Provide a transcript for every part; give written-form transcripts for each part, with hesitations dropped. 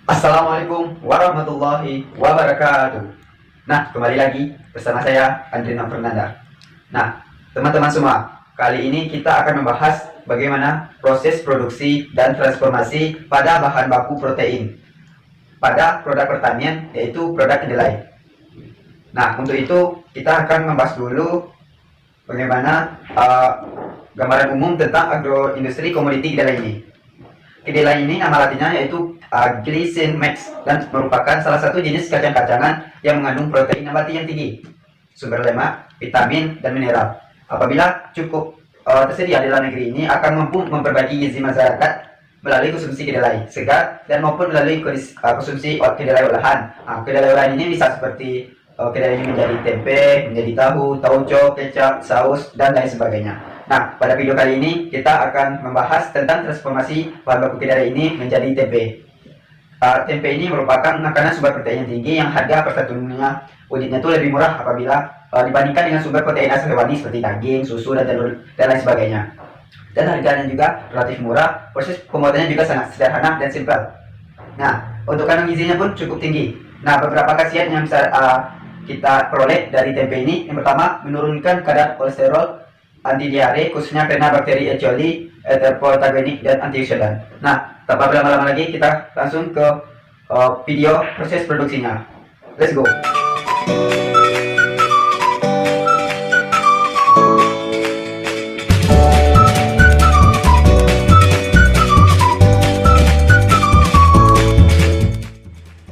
Assalamualaikum warahmatullahi wabarakatuh. Nah, kembali lagi bersama saya Andrina Fernanda. Nah, teman-teman semua, kali ini kita akan membahas bagaimana proses produksi dan transformasi pada bahan baku protein pada produk pertanian, yaitu produk kedelai. Nah, untuk itu kita akan membahas dulu bagaimana gambaran umum tentang agroindustri komoditi kedelai ini. Kedelai ini nama latinnya yaitu Glycine Max dan merupakan salah satu jenis kacang-kacangan yang mengandung protein nabati yang tinggi, sumber lemak, vitamin, dan mineral. Apabila cukup tersedia di dalam negeri ini akan mampu memperbaiki gizi masyarakat melalui konsumsi kedelai segar dan maupun melalui konsumsi kedelai olahan. Kedelai olahan ini bisa seperti kedelai ini menjadi tempe, menjadi tahu, tauco, kecap, saus, dan lain sebagainya. Nah, pada video kali ini kita akan membahas tentang transformasi bahan baku kedelai ini menjadi tempe. Tempe ini merupakan makanan sumber protein yang tinggi yang harga per satunya unitnya itu lebih murah apabila dibandingkan dengan sumber protein asal hewani seperti daging, susu, dan telur, dan lain sebagainya. Dan harganya juga relatif murah, proses pembuatannya juga sangat sederhana dan simpel. Nah, untuk kandungan gizinya pun cukup tinggi. Nah, beberapa khasiat yang bisa kita peroleh dari tempe ini, yang pertama menurunkan kadar kolesterol, anti diare khususnya karena bakteri E. coli, patogenik, dan antioksidan. Nah, tanpa berlama-lama lagi kita langsung ke video proses produksinya. Let's go.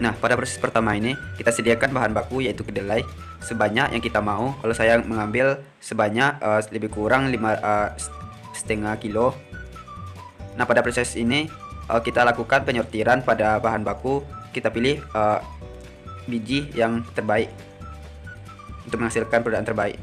Nah, pada proses pertama ini kita sediakan bahan baku yaitu kedelai sebanyak yang kita mau. Kalau saya mengambil sebanyak lebih kurang 5,5 kilo. Nah, pada proses ini kita lakukan penyortiran pada bahan baku. Kita pilih biji yang terbaik untuk menghasilkan produk yang terbaik.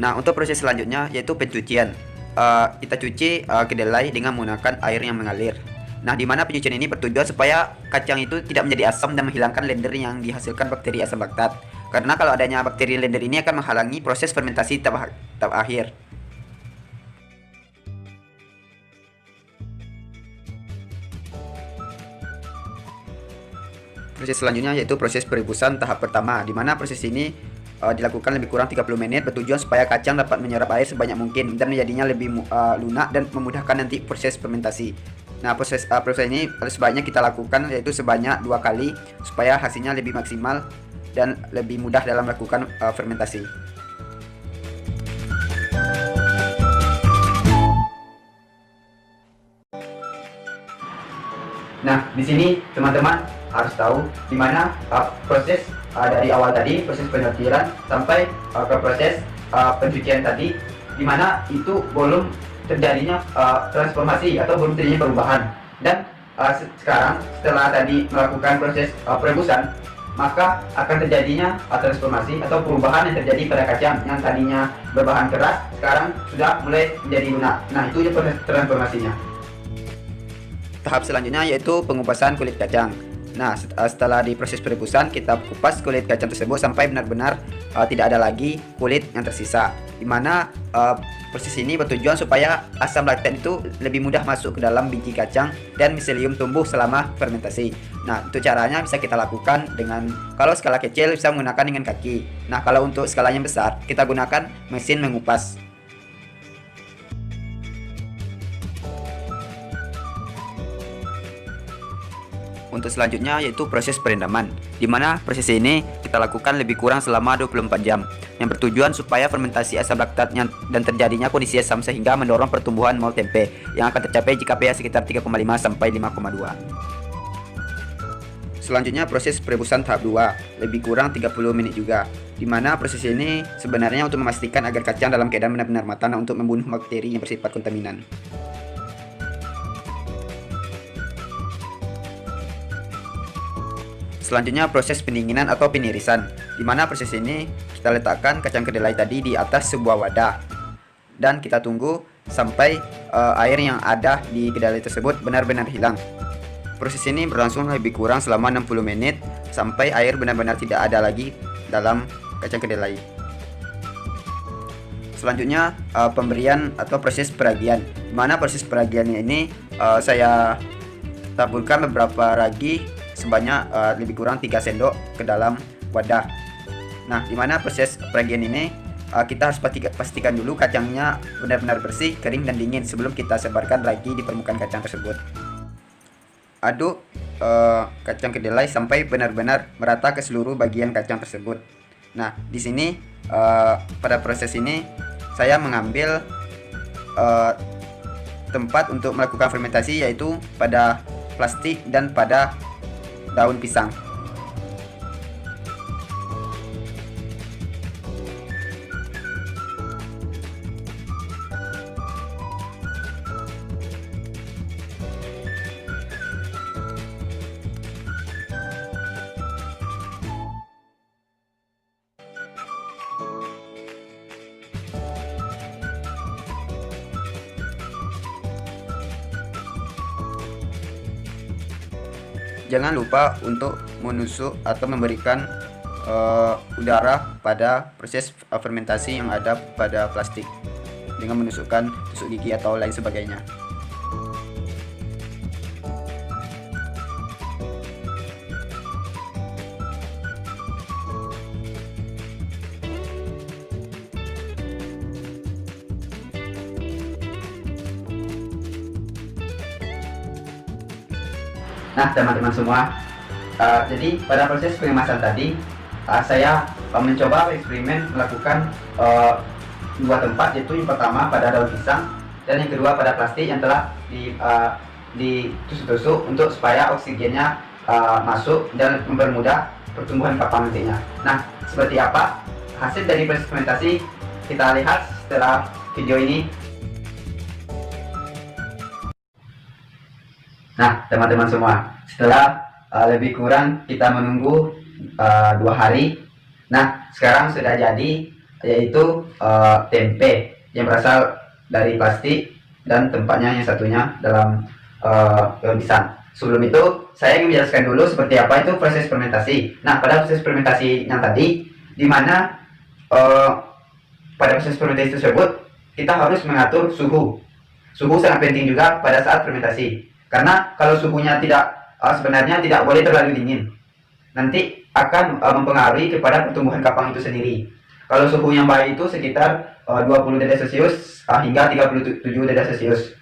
Nah, untuk proses selanjutnya yaitu pencucian. Kita cuci kedelai dengan menggunakan air yang mengalir. Nah, di mana pencucian ini bertujuan supaya kacang itu tidak menjadi asam dan menghilangkan lender yang dihasilkan bakteri asam laktat. Karena kalau adanya bakteri lender ini akan menghalangi proses fermentasi tahap akhir. Proses selanjutnya yaitu proses perebusan tahap pertama, di mana proses ini dilakukan lebih kurang 30 menit bertujuan supaya kacang dapat menyerap air sebanyak mungkin dan menjadinya lebih lunak dan memudahkan nanti proses fermentasi. Nah, proses ini sebaiknya kita lakukan yaitu sebanyak 2 kali supaya hasilnya lebih maksimal dan lebih mudah dalam melakukan fermentasi. Nah, di sini teman-teman harus tahu di mana proses dari awal tadi, proses penyortiran sampai ke proses pencucian tadi, di mana itu belum terjadinya transformasi atau belum terjadinya perubahan. Dan sekarang setelah tadi melakukan proses perebusan, maka akan terjadinya transformasi atau perubahan yang terjadi pada kacang yang tadinya berbahan keras, sekarang sudah mulai menjadi lunak. Nah, itu proses transformasinya. Tahap selanjutnya yaitu pengupasan kulit kacang. Nah, setelah diproses perebusan, kita kupas kulit kacang tersebut sampai benar-benar tidak ada lagi kulit yang tersisa. Dimana proses ini bertujuan supaya asam laktat itu lebih mudah masuk ke dalam biji kacang dan miselium tumbuh selama fermentasi. Nah, untuk caranya bisa kita lakukan dengan, kalau skala kecil bisa menggunakan dengan kaki. Nah, kalau untuk skalanya besar, kita gunakan mesin mengupas. Untuk selanjutnya yaitu proses perendaman, di mana proses ini kita lakukan lebih kurang selama 24 jam, yang bertujuan supaya fermentasi asam laktatnya dan terjadinya kondisi asam sehingga mendorong pertumbuhan mol tempe yang akan tercapai jika pH sekitar 3,5 sampai 5,2. Selanjutnya proses perebusan tahap 2, lebih kurang 30 menit juga, di mana proses ini sebenarnya untuk memastikan agar kacang dalam keadaan benar-benar matang untuk membunuh bakteri yang bersifat kontaminan. Selanjutnya proses pendinginan atau penirisan, di mana proses ini kita letakkan kacang kedelai tadi di atas sebuah wadah dan kita tunggu sampai air yang ada di kedelai tersebut benar-benar hilang. Proses ini berlangsung lebih kurang selama 60 menit sampai air benar-benar tidak ada lagi dalam kacang kedelai. selanjutnya pemberian atau proses peragian. Dimana proses peragiannya ini saya taburkan beberapa ragi sebanyak lebih kurang 3 sendok ke dalam wadah. Nah, dimana proses peragian ini kita harus pastikan dulu kacangnya benar-benar bersih, kering dan dingin sebelum kita sebarkan ragi di permukaan kacang tersebut. Aduk kacang kedelai sampai benar-benar merata ke seluruh bagian kacang tersebut. Nah, di sini pada proses ini saya mengambil tempat untuk melakukan fermentasi, yaitu pada plastik dan pada daun pisang. Jangan lupa untuk menusuk atau memberikan udara pada proses fermentasi yang ada pada plastik dengan menusukkan tusuk gigi atau lain sebagainya. Nah, teman-teman semua, jadi pada proses pengemasan tadi saya mencoba eksperimen melakukan dua tempat, yaitu yang pertama pada daun pisang dan yang kedua pada plastik yang telah ditusuk-tusuk untuk supaya oksigennya masuk dan mempermudah pertumbuhan kapang nantinya. Nah, seperti apa hasil dari proses fermentasi, kita lihat setelah video ini. Nah, teman-teman semua, setelah lebih kurang kita menunggu 2 hari. Nah, sekarang sudah jadi, yaitu tempe yang berasal dari plastik dan tempatnya yang satunya dalam daun pisang. Sebelum itu, saya ingin menjelaskan dulu seperti apa itu proses fermentasi. Nah, pada proses fermentasi yang tadi, di mana pada proses fermentasi tersebut kita harus mengatur suhu. Suhu sangat penting juga pada saat fermentasi. Karena kalau suhunya sebenarnya tidak boleh terlalu dingin, nanti akan mempengaruhi kepada pertumbuhan kapang itu sendiri. Kalau suhu yang baik itu sekitar 20 derajat Celcius hingga 37 derajat Celcius.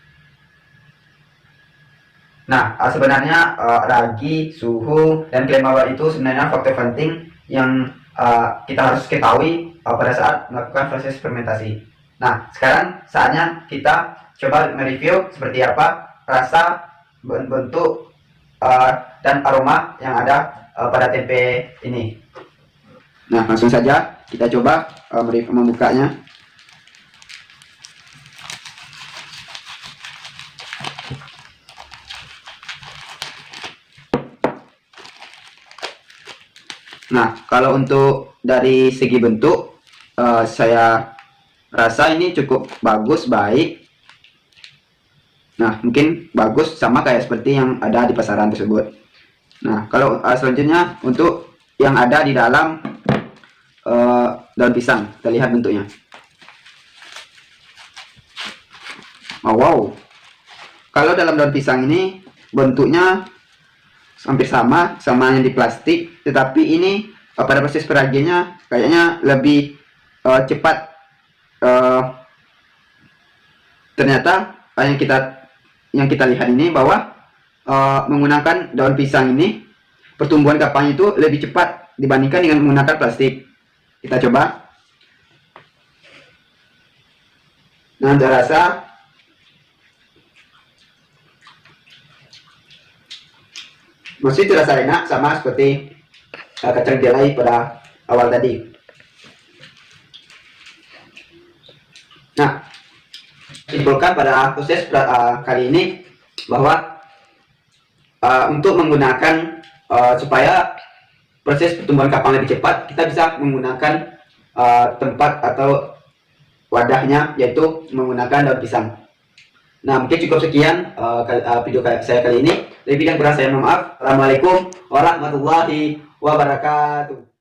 Nah, sebenarnya ragi, suhu, dan kelembaban itu sebenarnya faktor penting yang kita harus ketahui pada saat melakukan proses fermentasi. Nah, sekarang saatnya kita coba mereview seperti apa rasa, bentuk dan aroma yang ada pada tempe ini. Nah, langsung saja kita coba membukanya. Nah, kalau untuk dari segi bentuk, saya rasa ini cukup bagus, baik. Nah, mungkin bagus sama kayak seperti yang ada di pasaran tersebut. Nah, kalau selanjutnya untuk yang ada di dalam daun pisang, kita lihat bentuknya. Oh, wow, kalau dalam daun pisang ini bentuknya hampir sama yang di plastik, tetapi ini pada proses peragiannya kayaknya lebih cepat. Ternyata yang kita lihat ini bahwa menggunakan daun pisang ini pertumbuhan kapang itu lebih cepat dibandingkan dengan menggunakan plastik. Kita coba. Nah, untuk rasa masih terasa enak sama seperti kacang kedelai pada awal tadi. Nah, simpulkan pada proses kali ini bahwa untuk menggunakan supaya proses pertumbuhan kapang lebih cepat, kita bisa menggunakan tempat atau wadahnya, yaitu menggunakan daun pisang. Nah, mungkin cukup sekian video saya kali ini. Lebih dan kurang saya mohon maaf. Assalamualaikum warahmatullahi wabarakatuh.